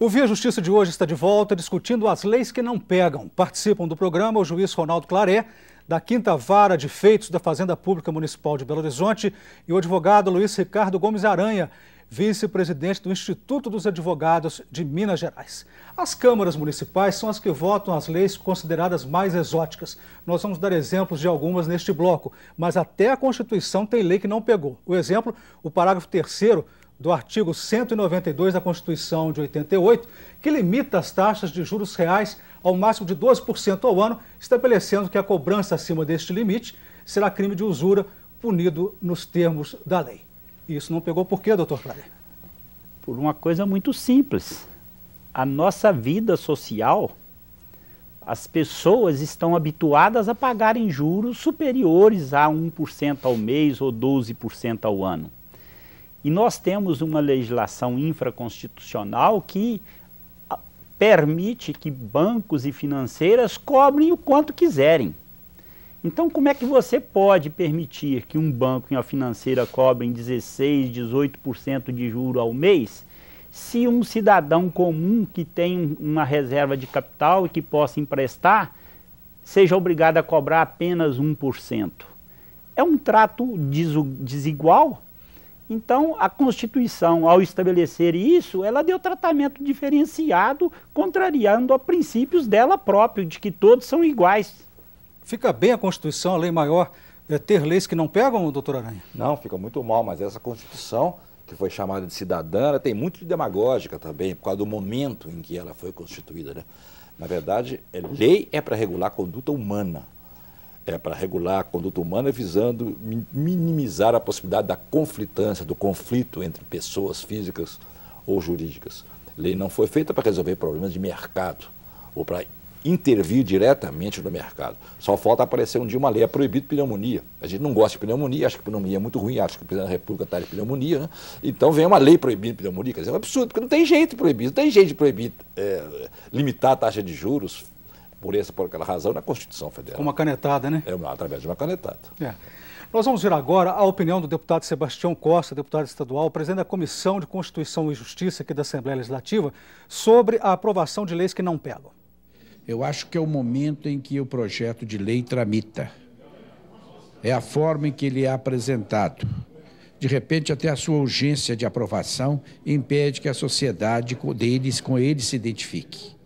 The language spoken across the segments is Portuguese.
O Via Justiça de hoje está de volta discutindo as leis que não pegam. Participam do programa o juiz Ronaldo Claré, da 5ª Vara de Feitos da Fazenda Pública Municipal de Belo Horizonte, e o advogado Luiz Ricardo Gomes Aranha, vice-presidente do Instituto dos Advogados de Minas Gerais. As câmaras municipais são as que votam as leis consideradas mais exóticas. Nós vamos dar exemplos de algumas neste bloco, mas até a Constituição tem lei que não pegou. O exemplo, o parágrafo 3º do artigo 192 da Constituição de 88, que limita as taxas de juros reais ao máximo de 12% ao ano, estabelecendo que a cobrança acima deste limite será crime de usura, punido nos termos da lei. E isso não pegou por quê, doutor Claré? Por uma coisa muito simples. A nossa vida social, as pessoas estão habituadas a pagarem juros superiores a 1% ao mês ou 12% ao ano. E nós temos uma legislação infraconstitucional que permite que bancos e financeiras cobrem o quanto quiserem. Então, como é que você pode permitir que um banco e uma financeira cobrem 16%, 18% de juro ao mês, se um cidadão comum que tem uma reserva de capital e que possa emprestar, seja obrigado a cobrar apenas 1%? É um trato desigual. Então, a Constituição, ao estabelecer isso, ela deu tratamento diferenciado, contrariando a princípios dela própria, de que todos são iguais. Fica bem a Constituição, a lei maior, ter leis que não pegam, doutor Aranha? Não, fica muito mal, mas essa Constituição, que foi chamada de cidadã, ela tem muito de demagógica também, por causa do momento em que ela foi constituída, né? Na verdade, lei é para regular a conduta humana. É para regular a conduta humana visando minimizar a possibilidade da conflitância, do conflito entre pessoas físicas ou jurídicas. Lei não foi feita para resolver problemas de mercado ou para intervir diretamente no mercado. Só falta aparecer um dia uma lei, é proibido pneumonia. A gente não gosta de pneumonia, acha que pneumonia é muito ruim, acha que o presidente da República está de pneumonia, né? Então vem uma lei proibindo pneumonia, quer dizer, é um absurdo, porque não tem jeito de proibir, não tem jeito de proibir, limitar a taxa de juros por aquela razão na Constituição Federal. Com uma canetada, né? Através de uma canetada. Nós vamos ver agora a opinião do deputado Sebastião Costa, deputado estadual, presidente da Comissão de Constituição e Justiça aqui da Assembleia Legislativa, sobre a aprovação de leis que não pegam. Eu acho que é o momento em que o projeto de lei tramita. É a forma em que ele é apresentado. De repente, até a sua urgência de aprovação impede que a sociedade com ele se identifique.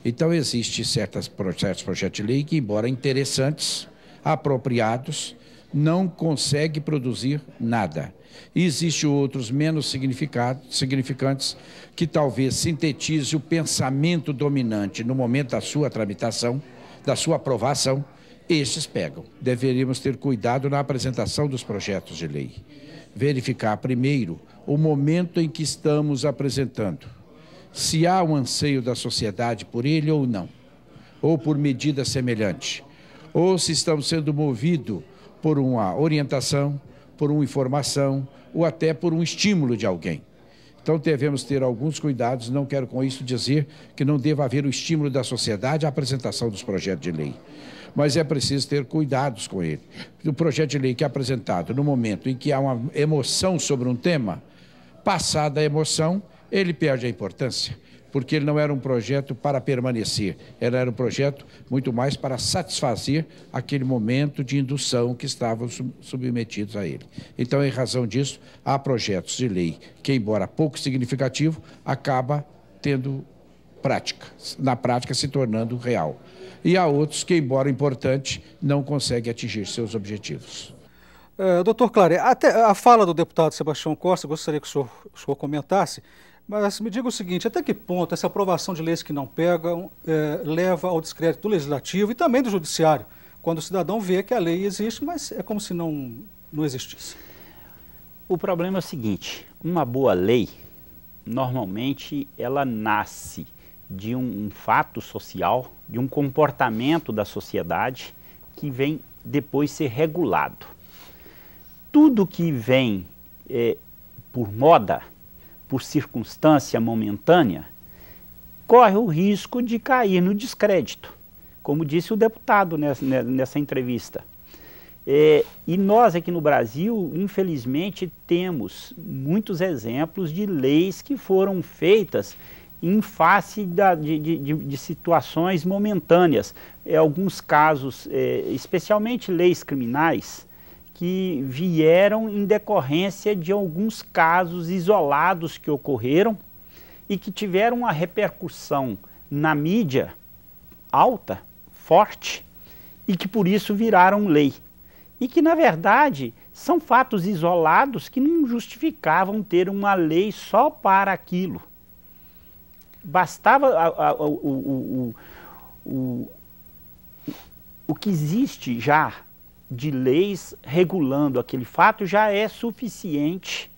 Então, existem certos projetos de lei que, embora interessantes, apropriados, não conseguem produzir nada. E existem outros menos significantes que talvez sintetize o pensamento dominante no momento da sua tramitação, da sua aprovação, estes pegam. Deveríamos ter cuidado na apresentação dos projetos de lei. Verificar primeiro o momento em que estamos apresentando. Se há um anseio da sociedade por ele ou não, ou por medida semelhante, ou se estamos sendo movidos por uma orientação, por uma informação, ou até por um estímulo de alguém. Então devemos ter alguns cuidados, não quero com isso dizer que não deva haver o estímulo da sociedade à apresentação dos projetos de lei. Mas é preciso ter cuidados com ele. O projeto de lei que é apresentado no momento em que há uma emoção sobre um tema, passada a emoção, ele perde a importância, porque ele não era um projeto para permanecer, ele era um projeto muito mais para satisfazer aquele momento de indução que estavam submetidos a ele. Então, em razão disso, há projetos de lei que, embora pouco significativo, acaba tendo prática, na prática se tornando real. E há outros que, embora importante, não conseguem atingir seus objetivos. Doutor Claré, até a fala do deputado Sebastião Costa, gostaria que o senhor comentasse, mas me diga o seguinte, até que ponto essa aprovação de leis que não pegam leva ao descrédito do Legislativo e também do Judiciário, quando o cidadão vê que a lei existe, mas é como se não existisse? O problema é o seguinte, uma boa lei, normalmente ela nasce de um fato social, de um comportamento da sociedade que vem depois ser regulado. Tudo que vem por moda, por circunstância momentânea, corre o risco de cair no descrédito, como disse o deputado nessa entrevista. E nós aqui no Brasil, infelizmente, temos muitos exemplos de leis que foram feitas em face de situações momentâneas. Alguns casos, especialmente leis criminais, que vieram em decorrência de alguns casos isolados que ocorreram e que tiveram uma repercussão na mídia alta, forte, e que por isso viraram lei. E que, na verdade, são fatos isolados que não justificavam ter uma lei só para aquilo. Bastava o que existe já de leis regulando aquele fato já é suficiente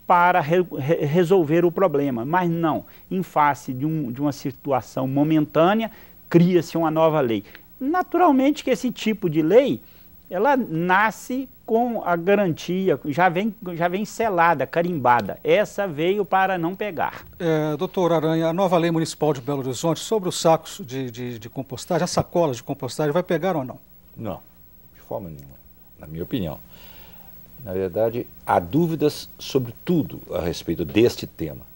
para resolver o problema. Mas não, em face de uma situação momentânea, cria-se uma nova lei. Naturalmente que esse tipo de lei, ela nasce com a garantia, já vem selada, carimbada. Essa veio para não pegar. Doutor Aranha, a nova lei municipal de Belo Horizonte sobre os sacos de compostagem, as sacolas de compostagem, vai pegar ou não? Não, de forma nenhuma, na minha opinião. Na verdade, há dúvidas sobre tudo a respeito deste tema.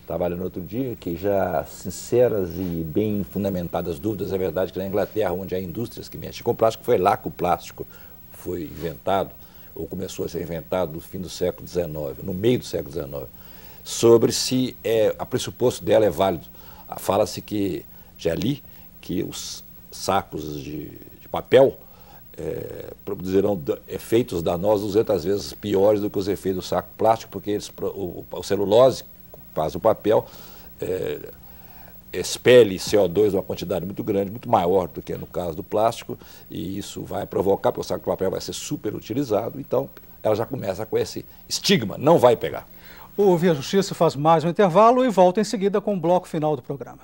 Estava lendo outro dia que já sinceras e bem fundamentadas dúvidas, é verdade que na Inglaterra, onde há indústrias que mexem com plástico, foi lá que o plástico foi inventado, ou começou a ser inventado no fim do século XIX, no meio do século XIX, sobre se a pressuposto dela é válido. Fala-se que, já li, que os sacos de papel produzirão efeitos danosos 200 vezes piores do que os efeitos do saco plástico, porque o celulose faz o papel, expele CO2 uma quantidade muito grande, muito maior do que no caso do plástico, e isso vai provocar, porque o saco de papel vai ser super utilizado, então ela já começa com esse estigma, não vai pegar. O Via Justiça faz mais um intervalo e volta em seguida com o bloco final do programa.